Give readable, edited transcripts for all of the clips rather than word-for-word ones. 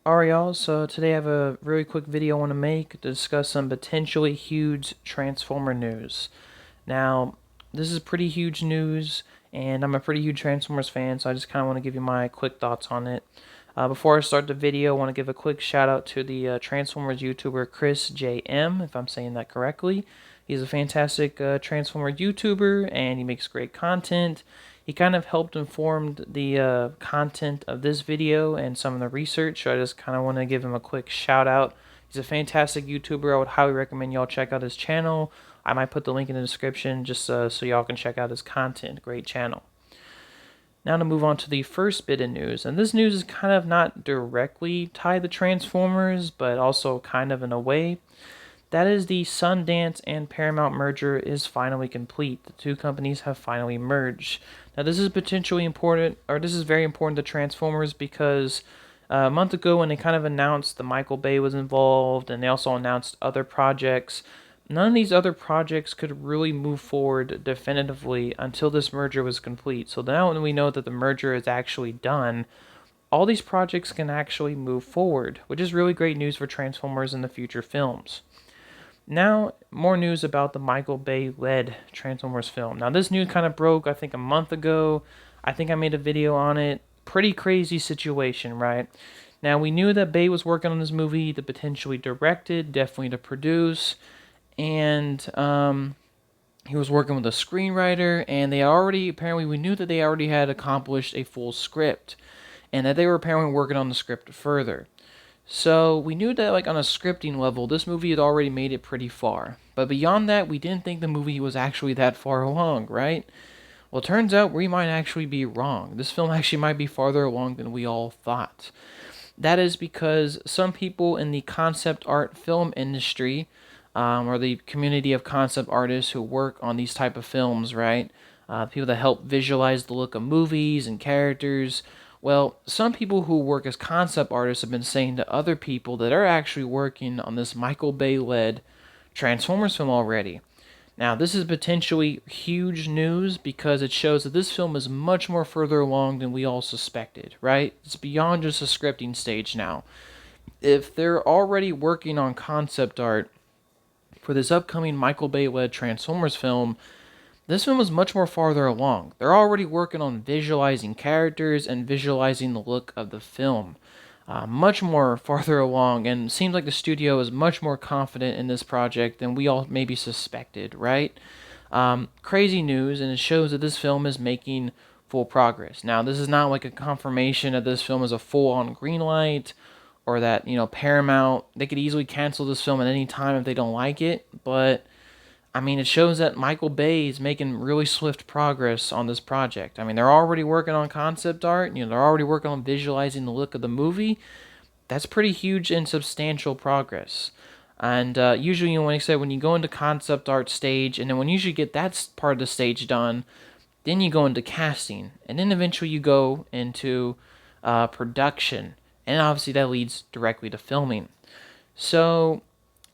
Alright y'all, so today I have a really quick video I want to make to discuss some potentially huge Transformer news. Now, this is pretty huge news, and I'm a pretty huge Transformers fan, so I just kind of want to give you my quick thoughts on it. Before I start the video, I want to give a quick shout out to the Transformers YouTuber Chris JM, if I'm saying that correctly. He's a fantastic Transformer YouTuber, and he makes great content. He kind of helped inform the content of this video and some of the research, so I just kind of want to give him a quick shout out. He's a fantastic YouTuber. I would highly recommend y'all check out his channel. I might put the link in the description just so y'all can check out his content. Great channel. Now to move on to the first bit of news, and this news is kind of not directly tied to Transformers, but also kind of in a way. That is, the Sundance and Paramount merger is finally complete. The two companies have finally merged. Now this is potentially important, or this is very important to Transformers because a month ago when they kind of announced that Michael Bay was involved, and they also announced other projects, none of these other projects could really move forward definitively until this merger was complete. So now when we know that the merger is actually done, all these projects can actually move forward, which is really great news for Transformers in the future films. Now, more news about the Michael Bay-led Transformers film. Now, this news kind of broke, I think, a month ago. I think I made a video on it. Pretty crazy situation, right? Now, we knew that Bay was working on this movie to potentially direct it, definitely to produce, and he was working with a screenwriter, and apparently we knew that they already had accomplished a full script, and that they were apparently working on the script further. So we knew that, like, on a scripting level, this movie had already made it pretty far. But beyond that, we didn't think the movie was actually that far along, right? Well, it turns out we might actually be wrong. This film actually might be farther along than we all thought. That is because some people in the concept art film industry, or the community of concept artists who work on these type of films, right? People that help visualize the look of movies and characters. Well, some people who work as concept artists have been saying to other people that are actually working on this Michael Bay-led Transformers film already. Now, this is potentially huge news because it shows that this film is much more further along than we all suspected, right? It's beyond just a scripting stage now. If they're already working on concept art for this upcoming Michael Bay-led Transformers film, this film is much more farther along. They're already working on visualizing characters and visualizing the look of the film. Much more farther along, and it seems like the studio is much more confident in this project than we all maybe suspected, right? Crazy news, and it shows that this film is making full progress. Now, this is not like a confirmation that this film is a full-on green light, or that, Paramount, they could easily cancel this film at any time if they don't like it, but I mean, it shows that Michael Bay is making really swift progress on this project. I mean, they're already working on concept art. They're already working on visualizing the look of the movie. That's pretty huge and substantial progress. And usually, like I said, when you go into concept art stage, and then when you usually get that part of the stage done, then you go into casting, and then eventually you go into production, and obviously that leads directly to filming. So,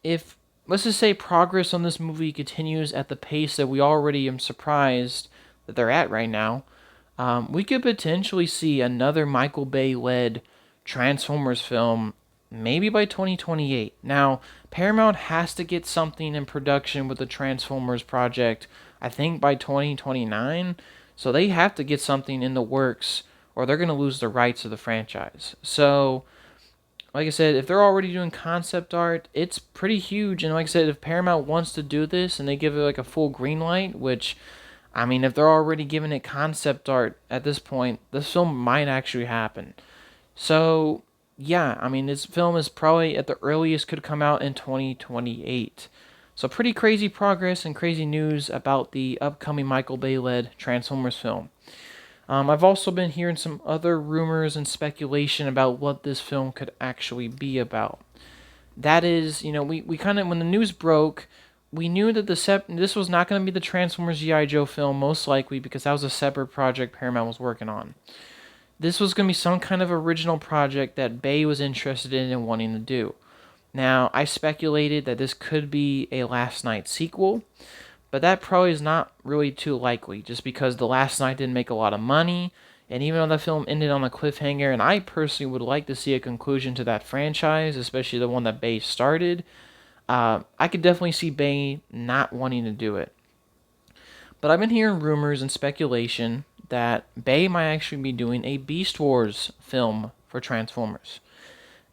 if let's just say progress on this movie continues at the pace that we already am surprised that they're at right now, we could potentially see another Michael Bay-led Transformers film maybe by 2028. Now, Paramount has to get something in production with the Transformers project, I think by 2029, so they have to get something in the works or they're going to lose the rights to the franchise. So, like I said, if they're already doing concept art, it's pretty huge. And like I said, if Paramount wants to do this and they give it like a full green light, which, I mean, if they're already giving it concept art at this point, this film might actually happen. So, yeah, I mean, this film is probably at the earliest could come out in 2028. So, pretty crazy progress and crazy news about the upcoming Michael Bay-led Transformers film. I've also been hearing some other rumors and speculation about what this film could actually be about. That is, we kind of, when the news broke, we knew that this was not going to be the Transformers G.I. Joe film, most likely, because that was a separate project Paramount was working on. This was going to be some kind of original project that Bay was interested in and wanting to do. Now, I speculated that this could be a Last Night sequel, but that probably is not really too likely, just because The Last Night didn't make a lot of money. And even though that film ended on a cliffhanger, and I personally would like to see a conclusion to that franchise, especially the one that Bay started, I could definitely see Bay not wanting to do it. But I've been hearing rumors and speculation that Bay might actually be doing a Beast Wars film for Transformers.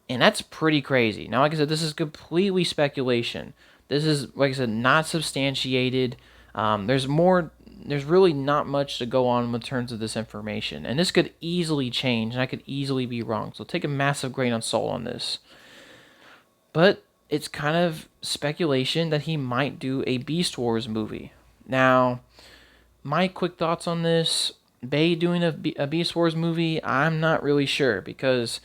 And that's pretty crazy. Now, like I said, this is completely speculation. This is, like I said, not substantiated. There's really not much to go on in terms of this information. And this could easily change, and I could easily be wrong. So take a massive grain of salt on this. But it's kind of speculation that he might do a Beast Wars movie. Now, my quick thoughts on this, Bay doing a Beast Wars movie, I'm not really sure, because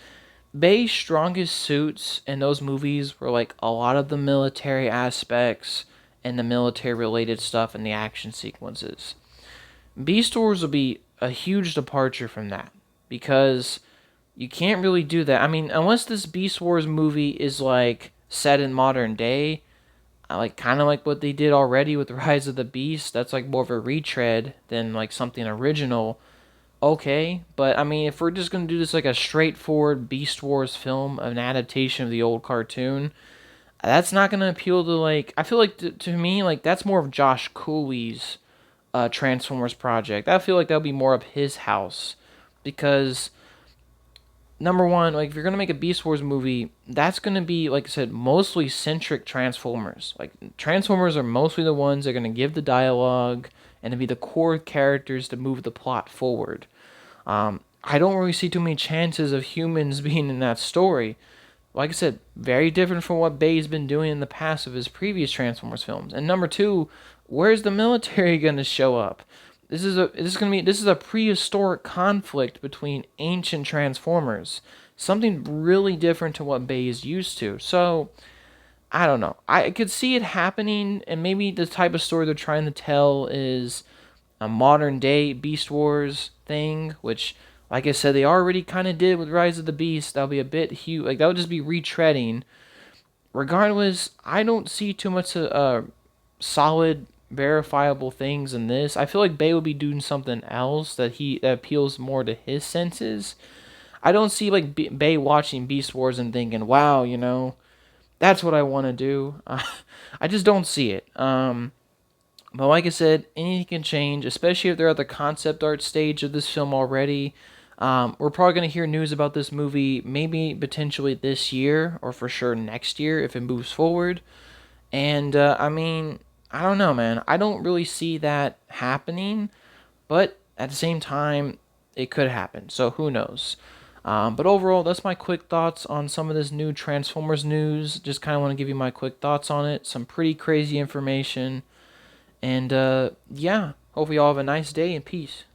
Bay's strongest suits in those movies were like a lot of the military aspects and the military related stuff in the action sequences. Beast Wars will be a huge departure from that, because you can't really do that. I mean, unless this Beast Wars movie is like set in modern day, like kind of like what they did already with Rise of the Beast. That's like more of a retread than like something original. Okay, but I mean, if we're just gonna do this like a straightforward Beast Wars film, an adaptation of the old cartoon, that's not gonna appeal to like. I feel like to me, like that's more of Josh Cooley's Transformers project. I feel like that'll be more of his house, because number one, like if you're gonna make a Beast Wars movie, that's gonna be, like I said, mostly centric Transformers. Like Transformers are mostly the ones that are gonna give the dialogue and to be the core characters to move the plot forward. I don't really see too many chances of humans being in that story. Like I said, very different from what Bay's been doing in the past of his previous Transformers films. And number two, where's the military gonna show up? This is a prehistoric conflict between ancient Transformers. Something really different to what Bay is used to. So I don't know. I could see it happening, and maybe the type of story they're trying to tell is a modern day Beast Wars thing, which, like I said, they already kind of did with Rise of the Beast. That'll be a bit huge. Like that would just be retreading. Regardless, I don't see too much solid, verifiable things in this. I feel like Bay would be doing something else that appeals more to his senses. I don't see like Bay watching Beast Wars and thinking, "Wow, that's what I want to do." I just don't see it. But like I said, anything can change, especially if they're at the concept art stage of this film already. We're probably going to hear news about this movie maybe potentially this year, or for sure next year if it moves forward. And I mean, I don't know, man. I don't really see that happening, but at the same time, it could happen. So who knows? But overall, that's my quick thoughts on some of this new Transformers news. Just kind of want to give you my quick thoughts on it. Some pretty crazy information. And yeah, hope you all have a nice day and peace.